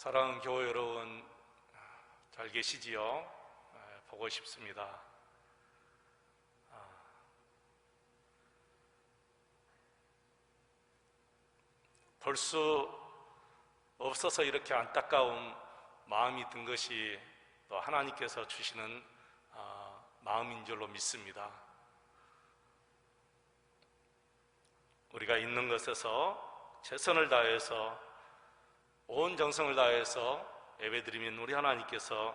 사랑하는 교회 여러분, 잘 계시지요? 보고 싶습니다. 볼 수 없어서 이렇게 안타까운 마음이 든 것이 또 하나님께서 주시는 마음인 줄로 믿습니다. 우리가 있는 것에서 최선을 다해서 온 정성을 다해서 예배드리면 우리 하나님께서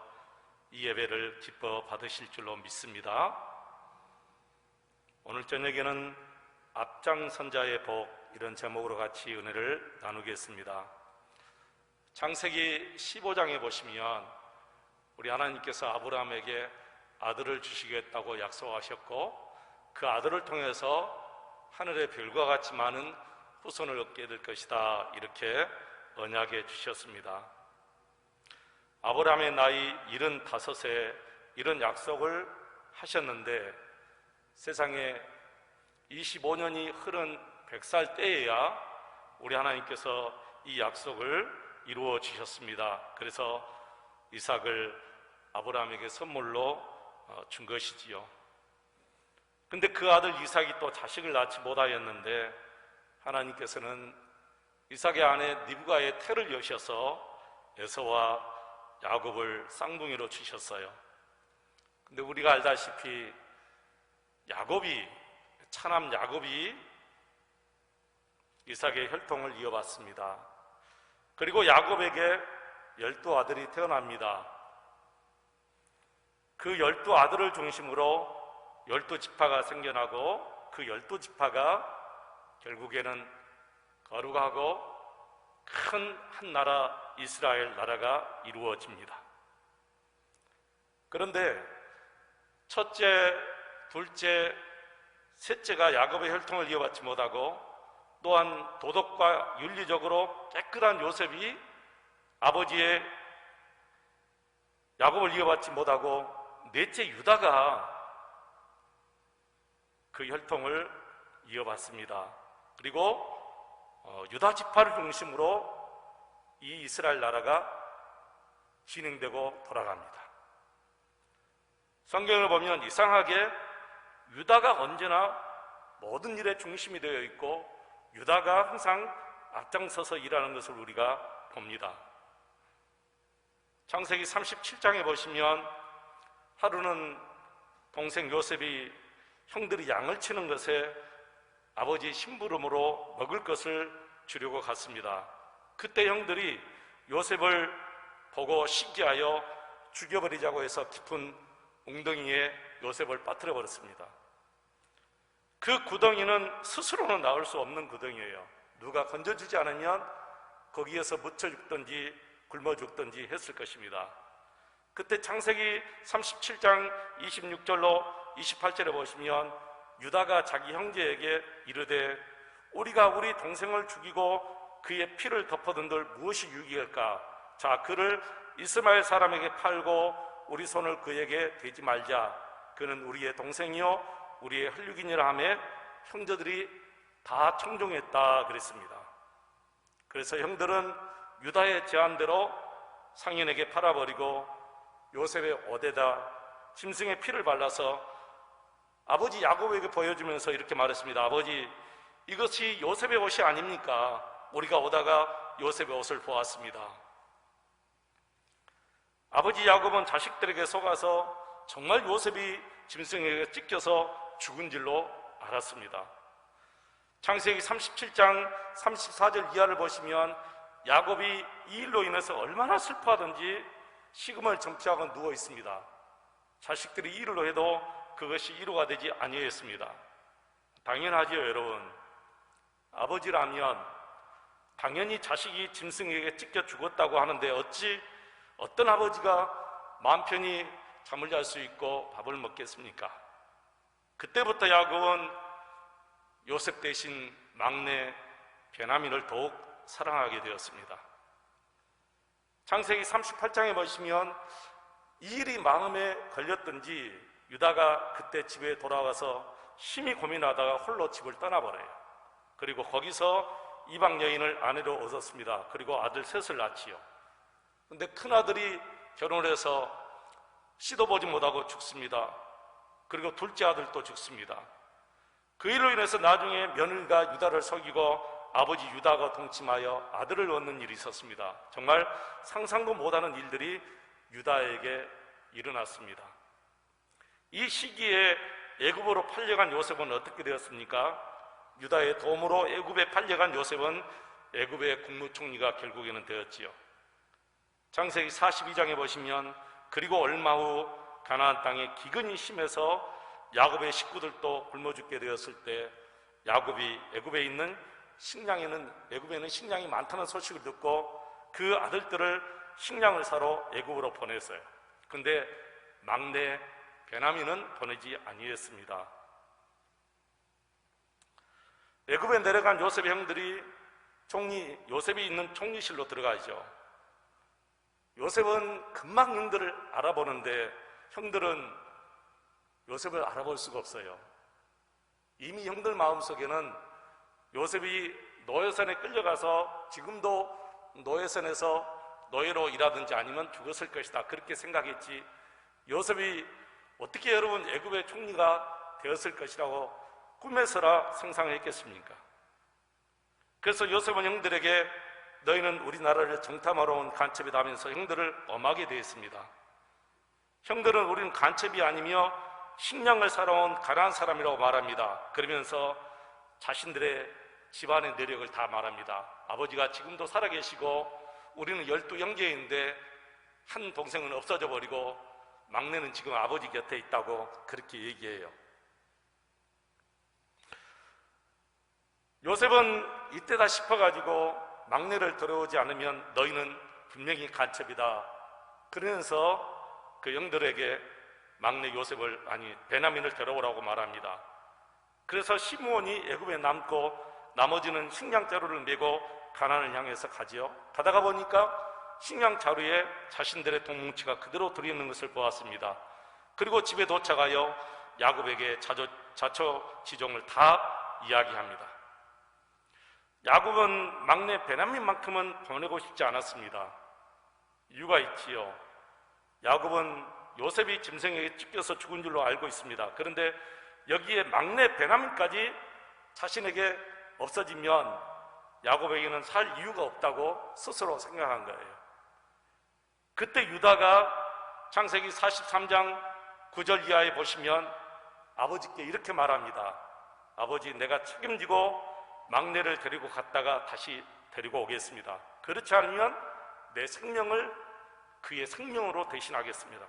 이 예배를 기뻐 받으실 줄로 믿습니다. 오늘 저녁에는 앞장선자의 복, 이런 제목으로 같이 은혜를 나누겠습니다. 창세기 15장에 보시면 우리 하나님께서 아브라함에게 아들을 주시겠다고 약속하셨고, 그 아들을 통해서 하늘의 별과 같이 많은 후손을 얻게 될 것이다, 이렇게 언약해 주셨습니다. 아브라함의 나이 75세 이런 약속을 하셨는데, 세상에 25년이 흐른 100살 때에야 우리 하나님께서 이 약속을 이루어 주셨습니다. 그래서 이삭을 아브라함에게 선물로 준 것이지요. 근데 그 아들 이삭이 또 자식을 낳지 못하였는데, 하나님께서는 이삭의 아내 리브가의 태를 여셔서 에서와 야곱을 쌍둥이로 주셨어요. 근데 우리가 알다시피 차남 야곱이 이삭의 혈통을 이어받습니다. 그리고 야곱에게 12아들이 태어납니다. 그 12아들을 중심으로 12지파가 생겨나고, 그 12지파가 결국에는 거룩하고 큰 한 나라 이스라엘 나라가 이루어집니다. 그런데 첫째, 둘째, 셋째가 야곱의 혈통을 이어받지 못하고, 또한 도덕과 윤리적으로 깨끗한 요셉이 아버지의 야곱을 이어받지 못하고, 넷째 유다가 그 혈통을 이어받습니다. 그리고 유다 지파를 중심으로 이 이스라엘 나라가 진행되고 돌아갑니다. 성경을 보면 이상하게 유다가 언제나 모든 일의 중심이 되어 있고, 유다가 항상 앞장서서 일하는 것을 우리가 봅니다. 창세기 37장에 보시면 하루는 동생 요셉이 형들이 양을 치는 것에 아버지 심부름으로 먹을 것을 주려고 갔습니다. 그때 형들이 요셉을 보고 시기하여 죽여버리자고 해서 깊은 웅덩이에 요셉을 빠뜨려 버렸습니다. 그 구덩이는 스스로는 나올 수 없는 구덩이에요. 누가 건져주지 않으면 거기에서 묻혀 죽든지 굶어 죽든지 했을 것입니다. 그때 창세기 37장 26절로 28절에 보시면 유다가 자기 형제에게 이르되, 우리가 우리 동생을 죽이고 그의 피를 덮어둔들 무엇이 유익할까? 자, 그를 이스마엘 사람에게 팔고 우리 손을 그에게 대지 말자. 그는 우리의 동생이요 우리의 혈육이니라 하며 형제들이 다 청종했다 그랬습니다. 그래서 형들은 유다의 제안대로 상인에게 팔아버리고 요셉의 옷에다 짐승의 피를 발라서 아버지 야곱에게 보여주면서 이렇게 말했습니다. 아버지, 이것이 요셉의 옷이 아닙니까? 우리가 오다가 요셉의 옷을 보았습니다. 아버지 야곱은 자식들에게 속아서 정말 요셉이 짐승에게 찢겨서 죽은 줄로 알았습니다. 창세기 37장 34절 이하를 보시면 야곱이 이 일로 인해서 얼마나 슬퍼하든지 식음을 정치하고 누워 있습니다. 자식들이 이 일로 해도 그것이 이루가 되지 아니했습니다. 당연하지요, 여러분. 아버지라면 당연히 자식이 짐승에게 찢겨 죽었다고 하는데 어떤 아버지가 마음 편히 잠을 잘 수 있고 밥을 먹겠습니까? 그때부터 야곱은 요셉 대신 막내 베냐민을 더욱 사랑하게 되었습니다. 창세기 38장에 보시면 이 일이 마음에 걸렸던지 유다가 그때 집에 돌아와서 심히 고민하다가 홀로 집을 떠나버려요. 그리고 거기서 이방 여인을 아내로 얻었습니다. 그리고 아들 셋을 낳지요. 근데 큰아들이 결혼을 해서 씨도 보지 못하고 죽습니다. 그리고 둘째 아들도 죽습니다. 그 일로 인해서 나중에 며느리가 유다를 속이고 아버지 유다가 동침하여 아들을 얻는 일이 있었습니다. 정말 상상도 못하는 일들이 유다에게 일어났습니다. 이 시기에 애굽으로 팔려간 요셉은 어떻게 되었습니까? 유다의 도움으로 애굽에 팔려간 요셉은 애굽의 국무총리가 결국에는 되었지요. 창세기 42장에 보시면 그리고 얼마 후 가나안 땅에 기근이 심해서 야곱의 식구들도 굶어 죽게 되었을 때 야곱이 애굽에는 식량이 많다는 소식을 듣고 그 아들들을 식량을 사러 애굽으로 보냈어요. 근데 막내 베냐민은 보내지 아니했습니다. 애굽에 내려간 요셉의 형들이 요셉이 있는 총리실로 들어가죠. 요셉은 금방 형들을 알아보는데 형들은 요셉을 알아볼 수가 없어요. 이미 형들 마음속에는 요셉이 노예선에 끌려가서 지금도 노예선에서 노예로 일하든지 아니면 죽었을 것이다, 그렇게 생각했지 요셉이 어떻게 여러분 애굽의 총리가 되었을 것이라고 꿈에서라 상상했겠습니까? 그래서 요셉은 형들에게 너희는 우리나라를 정탐하러 온 간첩이다 하면서 형들을 엄하게 대했습니다. 형들은 우리는 간첩이 아니며 식량을 사러 온 가난한 사람이라고 말합니다. 그러면서 자신들의 집안의 내력을 다 말합니다. 아버지가 지금도 살아계시고 우리는 12형제인데 한 동생은 없어져 버리고 막내는 지금 아버지 곁에 있다고 그렇게 얘기해요. 요셉은 이때다 싶어가지고 막내를 데려오지 않으면 너희는 분명히 간첩이다 그러면서 그 형들에게 막내 베냐민을 데려오라고 말합니다. 그래서 시므온이 애굽에 남고 나머지는 식량 자루를 메고 가나안을 향해서 가지요. 가다가 보니까 식량 자루에 자신들의 동뭉치가 그대로 들어있는 것을 보았습니다. 그리고 집에 도착하여 야곱에게 자초지종을 다 이야기합니다. 야곱은 막내 베냐민만큼은 보내고 싶지 않았습니다. 이유가 있지요. 야곱은 요셉이 짐승에게 찢겨서 죽은 줄로 알고 있습니다. 그런데 여기에 막내 베냐민까지 자신에게 없어지면 야곱에게는 살 이유가 없다고 스스로 생각한 거예요. 그때 유다가 창세기 43장 9절 이하에 보시면 아버지께 이렇게 말합니다. 아버지, 내가 책임지고 막내를 데리고 갔다가 다시 데리고 오겠습니다. 그렇지 않으면 내 생명을 그의 생명으로 대신하겠습니다.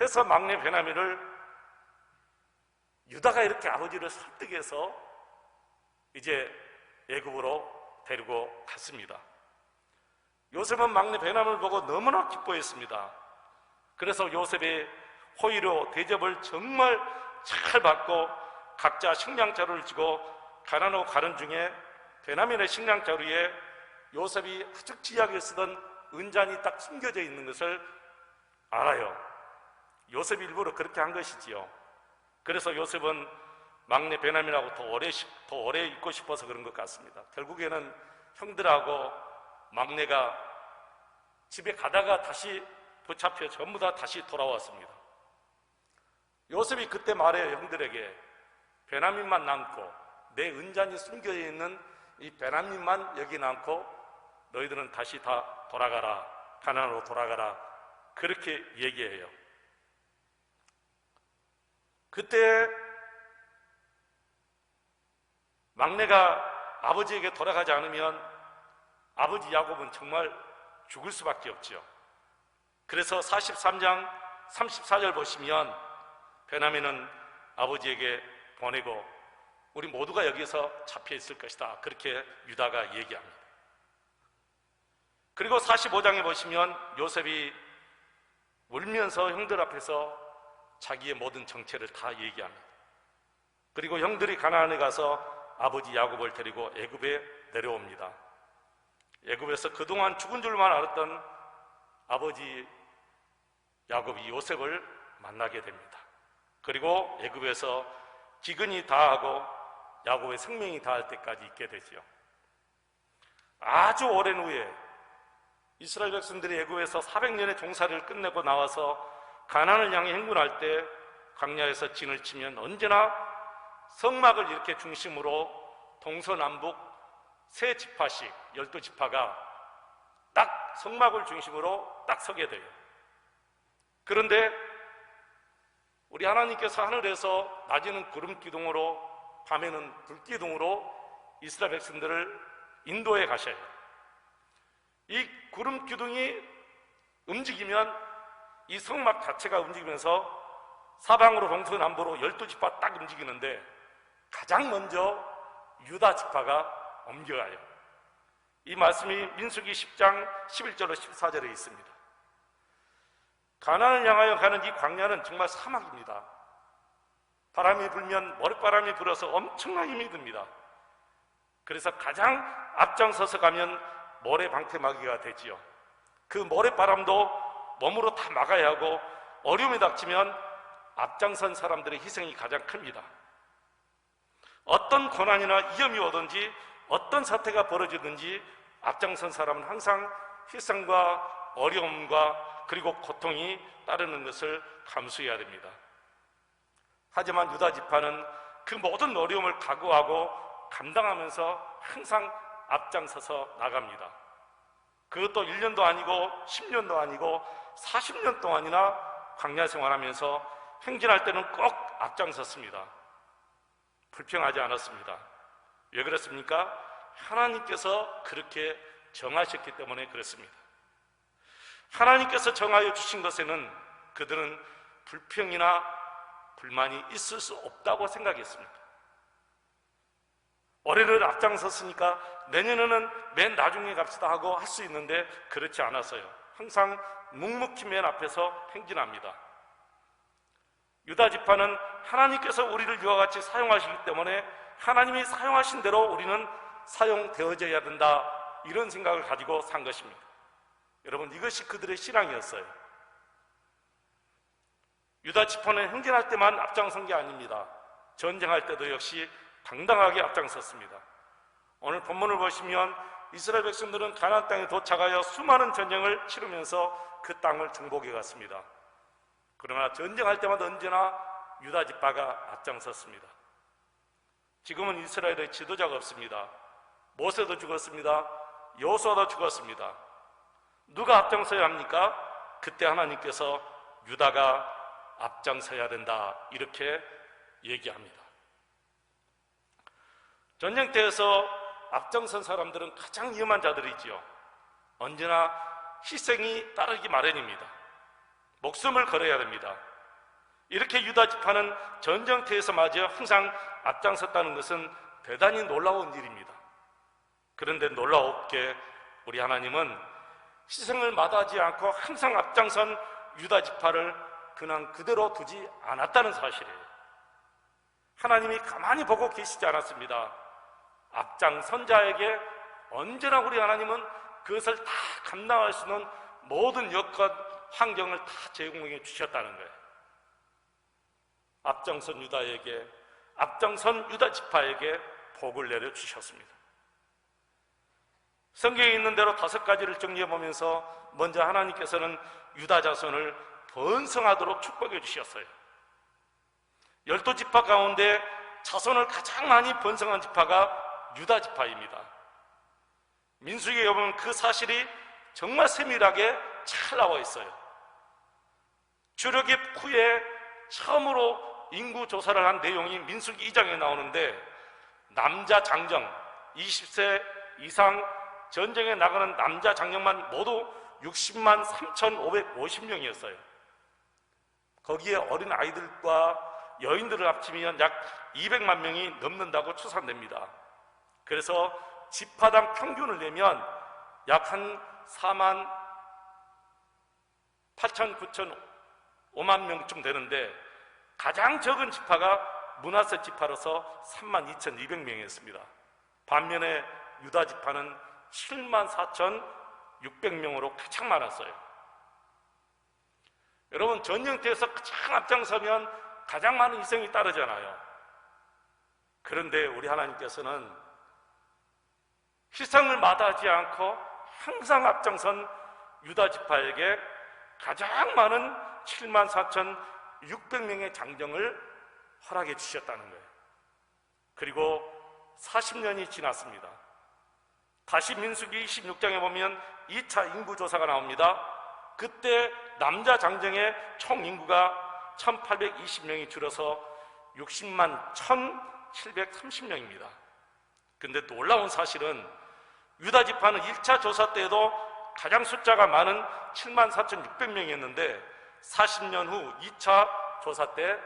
해서 막내 베냐민을 유다가 이렇게 아버지를 설득해서 이제 애굽으로 데리고 갔습니다. 요셉은 막내 베냐민을 보고 너무나 기뻐했습니다. 그래서 요셉의 호의로 대접을 정말 잘 받고 각자 식량자루를 쥐고 가나안으로 가는 중에 베냐민의 식량자루에 요셉이 아주 귀하게 쓰던 은잔이 딱 숨겨져 있는 것을 알아요. 요셉이 일부러 그렇게 한 것이지요. 그래서 요셉은 막내 베냐민하고 더 오래 있고 싶어서 그런 것 같습니다. 결국에는 형들하고 막내가 집에 가다가 다시 붙잡혀 전부 다 다시 돌아왔습니다. 요셉이 그때 말해요. 형들에게 베냐민만 남고 내 은잔이 숨겨져 있는 이 베냐민만 여기 남고 너희들은 다시 다 돌아가라, 가나안으로 돌아가라, 그렇게 얘기해요. 그때 막내가 아버지에게 돌아가지 않으면 아버지 야곱은 정말 죽을 수밖에 없죠. 그래서 43장 34절 보시면 베냐민은 아버지에게 보내고 우리 모두가 여기서 잡혀 있을 것이다, 그렇게 유다가 얘기합니다. 그리고 45장에 보시면 요셉이 울면서 형들 앞에서 자기의 모든 정체를 다 얘기합니다. 그리고 형들이 가나안에 가서 아버지 야곱을 데리고 애굽에 내려옵니다. 애굽에서 그동안 죽은 줄만 알았던 아버지 야곱이 요셉을 만나게 됩니다. 그리고 애굽에서 기근이 다하고 야곱의 생명이 다할 때까지 있게 되지요. 아주 오랜 후에 이스라엘 백성들이 애굽에서 400년의 종살이를 끝내고 나와서 가나안을 향해 행군할 때 광야에서 진을 치면 언제나 성막을 이렇게 중심으로 동서남북 세 지파씩 12지파가 딱 성막을 중심으로 딱 서게 돼요. 그런데 우리 하나님께서 하늘에서 낮에는 구름 기둥으로 밤에는 불 기둥으로 이스라엘 백성들을 인도해 가셔요. 이 구름 기둥이 움직이면 이 성막 자체가 움직이면서 사방으로 동서남북으로 12지파 딱 움직이는데 가장 먼저 유다 지파가 옮겨가요. 이 말씀이 민수기 10장 11절로 14절에 있습니다. 가나안을 향하여 가는 이 광야는 정말 사막입니다. 바람이 불면 머리바람이 불어서 엄청난 힘이 듭니다. 그래서 가장 앞장서서 가면 모래방패막이가 되지요. 그 모래바람도 몸으로 다 막아야 하고 어려움이 닥치면 앞장선 사람들의 희생이 가장 큽니다. 어떤 고난이나 위험이 오든지 어떤 사태가 벌어지든지 앞장선 사람은 항상 희생과 어려움과 그리고 고통이 따르는 것을 감수해야 됩니다. 하지만 유다 지파는 그 모든 어려움을 각오하고 감당하면서 항상 앞장서서 나갑니다. 그것도 1년도 아니고 10년도 아니고 40년 동안이나 광야 생활하면서 행진할 때는 꼭 앞장섰습니다. 불평하지 않았습니다. 왜 그랬습니까? 하나님께서 그렇게 정하셨기 때문에 그렇습니다. 하나님께서 정하여 주신 것에는 그들은 불평이나 불만이 있을 수 없다고 생각했습니다. 올해를 앞장섰으니까 내년에는 맨 나중에 갑시다 하고 할 수 있는데 그렇지 않았어요. 항상 묵묵히 맨 앞에서 행진합니다. 유다 지파는 하나님께서 우리를 이와 같이 사용하시기 때문에 하나님이 사용하신 대로 우리는 사용되어져야 된다, 이런 생각을 가지고 산 것입니다. 여러분, 이것이 그들의 신앙이었어요. 유다 지파는 행진할 때만 앞장선 게 아닙니다. 전쟁할 때도 역시 당당하게 앞장섰습니다. 오늘 본문을 보시면 이스라엘 백성들은 가나안 땅에 도착하여 수많은 전쟁을 치르면서 그 땅을 정복해 갔습니다. 그러나 전쟁할 때마다 언제나 유다 지파가 앞장섰습니다. 지금은 이스라엘의 지도자가 없습니다. 모세도 죽었습니다. 여호수아도 죽었습니다. 누가 앞장서야 합니까? 그때 하나님께서 유다가 앞장서야 된다, 이렇게 얘기합니다. 전쟁터에서 앞장선 사람들은 가장 위험한 자들이지요. 언제나 희생이 따르기 마련입니다. 목숨을 걸어야 됩니다. 이렇게 유다 지파는 전쟁터에서 맞아 항상 앞장섰다는 것은 대단히 놀라운 일입니다. 그런데 놀라웠게 우리 하나님은 희생을 마다하지 않고 항상 앞장선 유다 지파를 그냥 그대로 두지 않았다는 사실이에요. 하나님이 가만히 보고 계시지 않았습니다. 앞장선 자에게 언제나 우리 하나님은 그것을 다 감당할 수 있는 모든 여건, 환경을 다 제공해 주셨다는 거예요. 앞장선 유다에게, 앞장선 유다 지파에게 복을 내려 주셨습니다. 성경에 있는 대로 5가지를 정리해 보면서 먼저 하나님께서는 유다 자손을 번성하도록 축복해 주셨어요. 12지파 가운데 자손을 가장 많이 번성한 지파가 유다 지파입니다. 민수기에 보면 그 사실이 정말 세밀하게 잘 나와 있어요. 출애굽 후에 처음으로 인구 조사를 한 내용이 민수기 2장에 나오는데, 남자 장정 20세 이상 전쟁에 나가는 남자 장정만 모두 60만 3,550명이었어요. 거기에 어린 아이들과 여인들을 합치면 약 200만 명이 넘는다고 추산됩니다. 그래서 지파당 평균을 내면 약 한 4만 8천, 9천, 5만 명쯤 되는데, 가장 적은 지파가 므낫세 지파로서 3만 2,200명이었습니다. 반면에 유다 지파는 7만 4,600명으로 가장 많았어요. 여러분, 전쟁터에서 가장 앞장서면 가장 많은 희생이 따르잖아요. 그런데 우리 하나님께서는 희생을 마다하지 않고 항상 앞장선 유다 지파에게 가장 많은 74,600명의 장정을 허락해 주셨다는 거예요. 그리고 40년이 지났습니다. 다시 민수기 26장에 보면 2차 인구조사가 나옵니다. 그때 남자 장정의 총 인구가 1820명이 줄어서 60만 1730명입니다. 근데 놀라운 사실은 유다 지파는 1차 조사 때에도 가장 숫자가 많은 74,600명이었는데 40년 후 2차 조사 때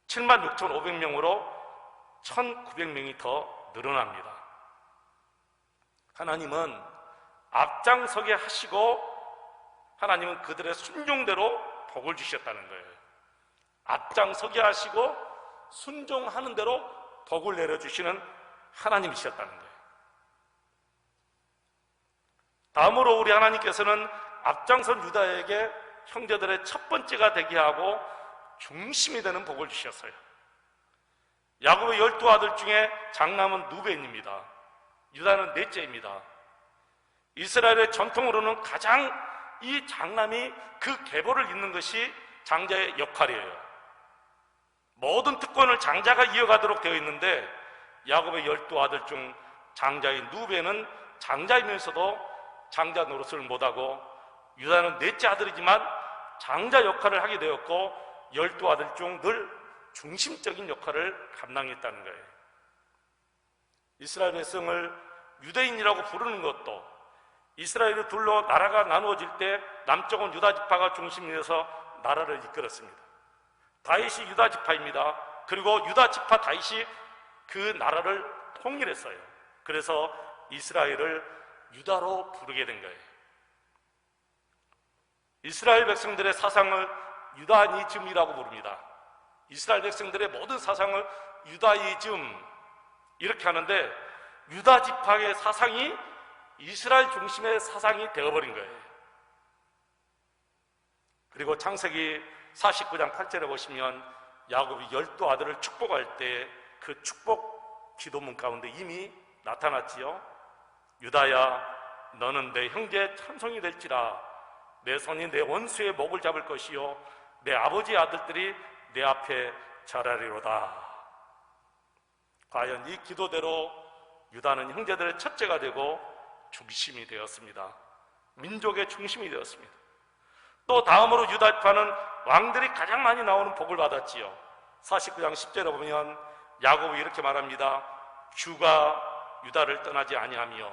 76,500명으로 1,900명이 더 늘어납니다. 하나님은 앞장서게 하시고 하나님은 그들의 순종대로 복을 주셨다는 거예요. 앞장서게 하시고 순종하는 대로 복을 내려주시는 하나님이셨다는 거예요. 다음으로 우리 하나님께서는 앞장선 유다에게 형제들의 첫 번째가 되게 하고 중심이 되는 복을 주셨어요. 야곱의 12아들 중에 장남은 누벤입니다. 유다는 넷째입니다. 이스라엘의 전통으로는 가장 이 장남이 그 계보를 잇는 것이 장자의 역할이에요. 모든 특권을 장자가 이어가도록 되어 있는데 야곱의 12아들 중 장자인 누벤은 장자이면서도 장자 노릇을 못하고 유다는 넷째 아들이지만 장자 역할을 하게 되었고 12아들 중 늘 중심적인 역할을 감당했다는 거예요. 이스라엘 백성을 유대인이라고 부르는 것도 이스라엘을 둘러 나라가 나누어질 때 남쪽은 유다 지파가 중심이 되어서 나라를 이끌었습니다. 다윗이 유다 지파입니다. 그리고 유다 지파 다윗이 그 나라를 통일했어요. 그래서 이스라엘을 유다로 부르게 된 거예요. 이스라엘 백성들의 사상을 유다니즘이라고 부릅니다. 이스라엘 백성들의 모든 사상을 유다이즘 이렇게 하는데 유다 지파의 사상이 이스라엘 중심의 사상이 되어버린 거예요. 그리고 창세기 49장 8절에 보시면 야곱이 12아들을 축복할 때 그 축복 기도문 가운데 이미 나타났지요. 유다야 너는 내 형제의 찬송이 될지라 내 손이 내 원수의 목을 잡을 것이요 내 아버지의 아들들이 내 앞에 절하리로다. 과연 이 기도대로 유다는 형제들의 첫째가 되고 중심이 되었습니다. 민족의 중심이 되었습니다. 또 다음으로 유다 지파는 왕들이 가장 많이 나오는 복을 받았지요. 49장 10절에 보면 야곱이 이렇게 말합니다. 주가 유다를 떠나지 아니하며,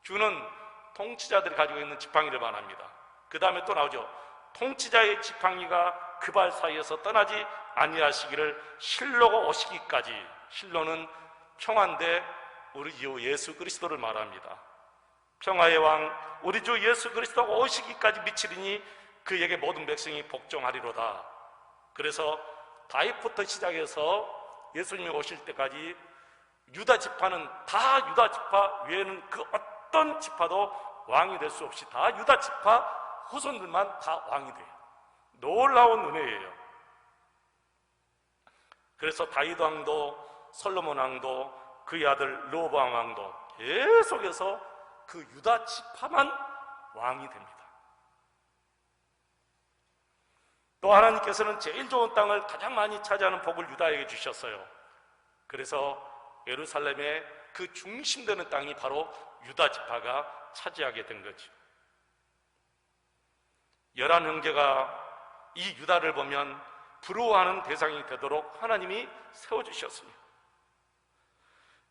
주는 통치자들이 가지고 있는 지팡이를 말합니다. 그 다음에 또 나오죠. 통치자의 지팡이가 그 발 사이에서 떠나지 아니하시기를 실로가 오시기까지. 실로는 평화인데 우리 주 예수 그리스도를 말합니다. 평화의 왕 우리 주 예수 그리스도가 오시기까지 미치리니 그에게 모든 백성이 복종하리로다. 그래서 다윗부터 시작해서 예수님이 오실 때까지 유다 지파는 다 유다 지파 외에는 그 어떤 지파도 왕이 될 수 없이 다 유다 지파 후손들만 다 왕이 돼요. 놀라운 은혜예요. 그래서 다윗 왕도 솔로몬 왕도 그의 아들 르호보암 왕도 계속해서 그 유다 지파만 왕이 됩니다. 또 하나님께서는 제일 좋은 땅을 가장 많이 차지하는 복을 유다에게 주셨어요. 그래서 예루살렘의 그 중심되는 땅이 바로 유다 지파가 차지하게 된 거죠. 11형제가 이 유다를 보면 부러워하는 대상이 되도록 하나님이 세워주셨습니다.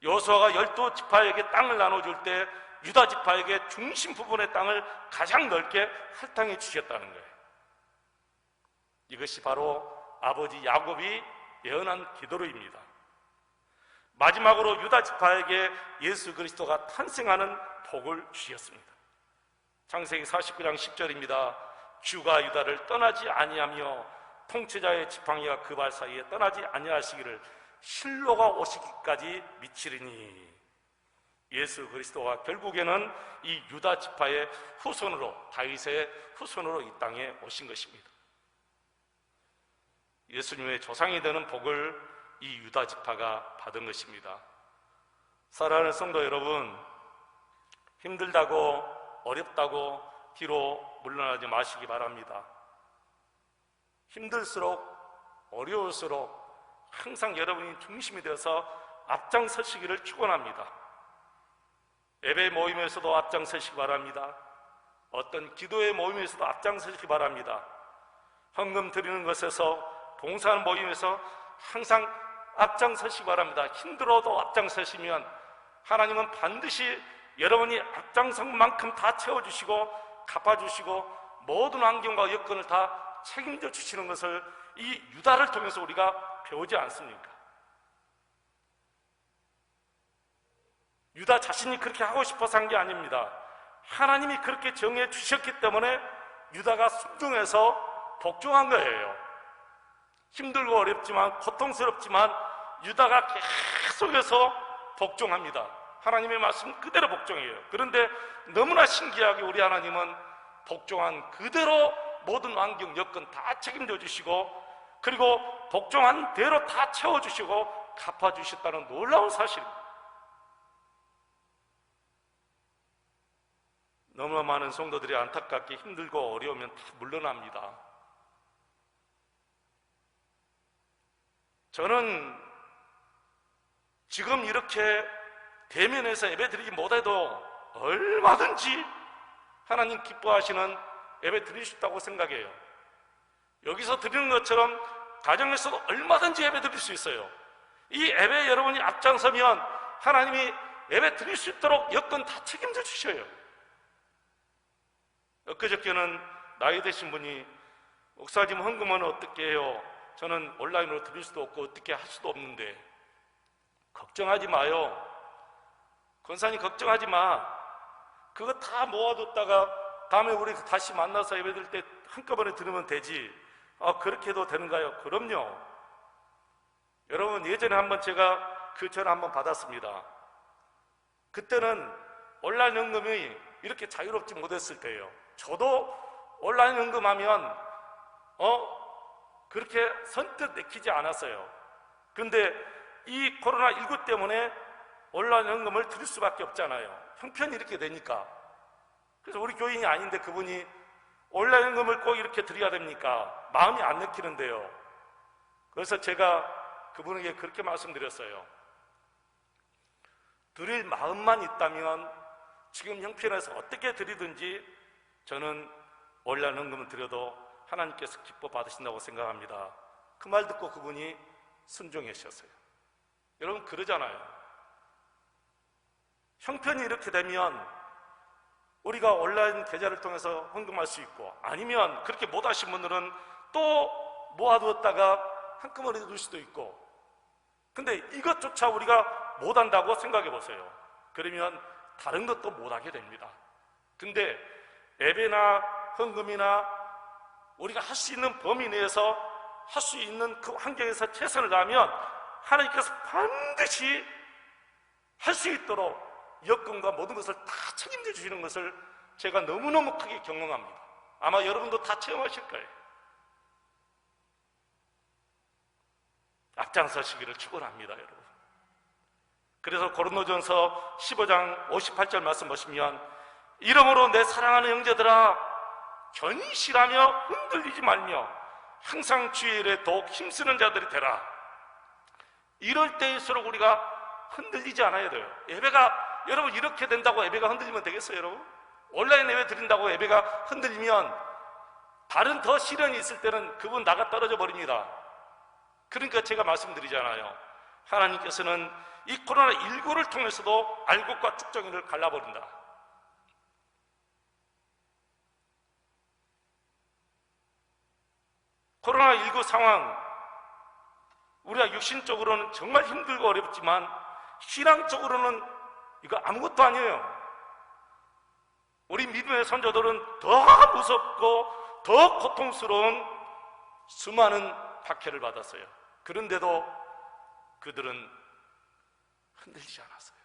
여호수아가 12지파에게 땅을 나눠줄 때 유다 지파에게 중심 부분의 땅을 가장 넓게 할당해 주셨다는 거예요. 이것이 바로 아버지 야곱이 예언한 기도로입니다. 마지막으로 유다 지파에게 예수 그리스도가 탄생하는 복을 주셨습니다. 창세기 49장 10절입니다. 주가 유다를 떠나지 아니하며 통치자의 지팡이가 그 발 사이에 떠나지 아니하시기를 실로가 오시기까지 미치리니. 예수 그리스도가 결국에는 이 유다 지파의 후손으로, 다윗의 후손으로 이 땅에 오신 것입니다. 예수님의 조상이 되는 복을 이 유다 지파가 받은 것입니다. 사랑하는 성도 여러분, 힘들다고 어렵다고 뒤로 물러나지 마시기 바랍니다. 힘들수록 어려울수록 항상 여러분이 중심이 되어서 앞장서시기를 축원합니다. 예배 모임에서도 앞장서시기 바랍니다. 어떤 기도의 모임에서도 앞장서시기 바랍니다. 헌금 드리는 것에서 봉사하는 모임에서 항상 앞장서시기 바랍니다. 힘들어도 앞장서시면 하나님은 반드시 여러분이 앞장선 만큼 다 채워주시고 갚아주시고 모든 환경과 여건을 다 책임져 주시는 것을 이 유다를 통해서 우리가 배우지 않습니까? 유다 자신이 그렇게 하고 싶어서 한 게 아닙니다. 하나님이 그렇게 정해 주셨기 때문에 유다가 순종해서 복종한 거예요. 힘들고 어렵지만 고통스럽지만 유다가 계속해서 복종합니다. 하나님의 말씀 그대로 복종해요. 그런데 너무나 신기하게 우리 하나님은 복종한 그대로 모든 환경 여건 다 책임져 주시고 그리고 복종한 대로 다 채워주시고 갚아주셨다는 놀라운 사실입니다. 너무나 많은 성도들이 안타깝게 힘들고 어려우면 다 물러납니다. 저는 지금 이렇게 대면에서 예배드리지 못해도 얼마든지 하나님 기뻐하시는 예배 드릴 수 있다고 생각해요. 여기서 드리는 것처럼 가정에서도 얼마든지 예배 드릴 수 있어요. 이 예배에 여러분이 앞장서면 하나님이 예배 드릴 수 있도록 여건 다 책임져 주셔요. 엊그저께는 나이 드신 분이 목사님 헌금은 어떻게 해요? 저는 온라인으로 드릴 수도 없고 어떻게 할 수도 없는데. 걱정하지 마요. 권사님 걱정하지 마. 그거 다 모아뒀다가 다음에 우리 다시 만나서 예배드릴 때 한꺼번에 드리면 되지. 그렇게 해도 되는가요? 그럼요. 여러분, 예전에 한번 제가 그 전화 한번 받았습니다. 그때는 온라인 헌금이 이렇게 자유롭지 못했을 때예요. 저도 온라인 헌금하면 그렇게 선뜻 내키지 않았어요. 그런데 이 코로나19 때문에 온라인 헌금을 드릴 수밖에 없잖아요. 형편이 이렇게 되니까. 그래서 우리 교인이 아닌데 그분이 온라인 헌금을 꼭 이렇게 드려야 됩니까? 마음이 안 내키는데요. 그래서 제가 그분에게 그렇게 말씀드렸어요. 드릴 마음만 있다면 지금 형편에서 어떻게 드리든지 저는 온라인 헌금을 드려도 하나님께서 기뻐 받으신다고 생각합니다. 그 말 듣고 그분이 순종하셨어요. 여러분 그러잖아요. 형편이 이렇게 되면 우리가 온라인 계좌를 통해서 헌금할 수 있고 아니면 그렇게 못하신 분들은 또 모아두었다가 한꺼번에 넣을 수도 있고 근데 이것조차 우리가 못한다고 생각해 보세요. 그러면 다른 것도 못하게 됩니다. 근데 예배나 헌금이나 우리가 할 수 있는 범위 내에서 할 수 있는 그 환경에서 최선을 다하면 하나님께서 반드시 할 수 있도록 여건과 모든 것을 다 책임져 주시는 것을 제가 너무너무 크게 경험합니다. 아마 여러분도 다 체험하실 거예요. 앞장서시기를 축원합니다, 여러분. 그래서 고린도전서 15장 58절 말씀 보시면 이러므로 내 사랑하는 형제들아 견실하며 흔들리지 말며 항상 주의 일에 더욱 힘쓰는 자들이 되라. 이럴 때일수록 우리가 흔들리지 않아야 돼요. 예배가 여러분 이렇게 된다고 예배가 흔들리면 되겠어요, 여러분? 온라인 예배 드린다고 예배가 흔들리면 다른 더 시련이 있을 때는 그분 나가 떨어져 버립니다. 그러니까 제가 말씀드리잖아요. 하나님께서는 이 코로나19를 통해서도 알곡과 쭉정이를 갈라버린다. 코로나19 상황, 우리가 육신적으로는 정말 힘들고 어렵지만 신앙적으로는 이거 아무것도 아니에요. 우리 믿음의 선조들은 더 무섭고 더 고통스러운 수많은 박해를 받았어요. 그런데도 그들은 흔들리지 않았어요.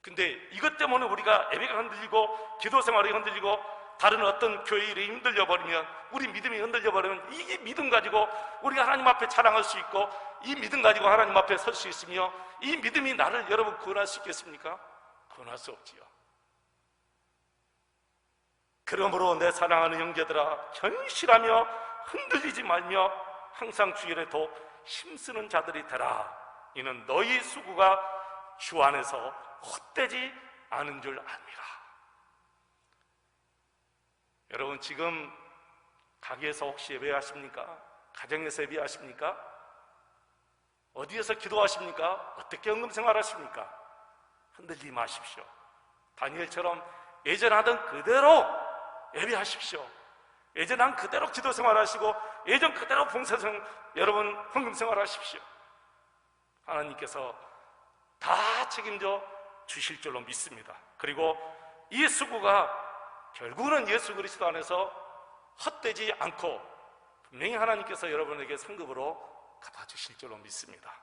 근데 이것 때문에 우리가 예배가 흔들리고 기도 생활이 흔들리고 다른 어떤 교회 일이 흔들려 버리면 우리 믿음이 흔들려 버리면 이 믿음 가지고 우리가 하나님 앞에 자랑할 수 있고 이 믿음 가지고 하나님 앞에 설 수 있으며 이 믿음이 나를 여러분 구원할 수 있겠습니까? 권할 수 없지요. 그러므로 내 사랑하는 형제들아, 견실하며 흔들리지 말며 항상 주 일에 더욱 힘쓰는 자들이 되라. 이는 너희 수고가 주 안에서 헛되지 않은 줄 압니다. 여러분, 지금 가게에서 혹시 예배하십니까? 가정에서 예배하십니까? 어디에서 기도하십니까? 어떻게 헌금생활 하십니까? 흔들리지 마십시오. 다니엘처럼 예전 하던 그대로 예배하십시오. 예전 한 그대로 기도생활 하시고 예전 그대로 봉사생, 여러분 헌금생활 하십시오. 하나님께서 다 책임져 주실 줄로 믿습니다. 그리고 이 수고가 결국은 예수 그리스도 안에서 헛되지 않고 분명히 하나님께서 여러분에게 상급으로 갚아주실 줄로 믿습니다.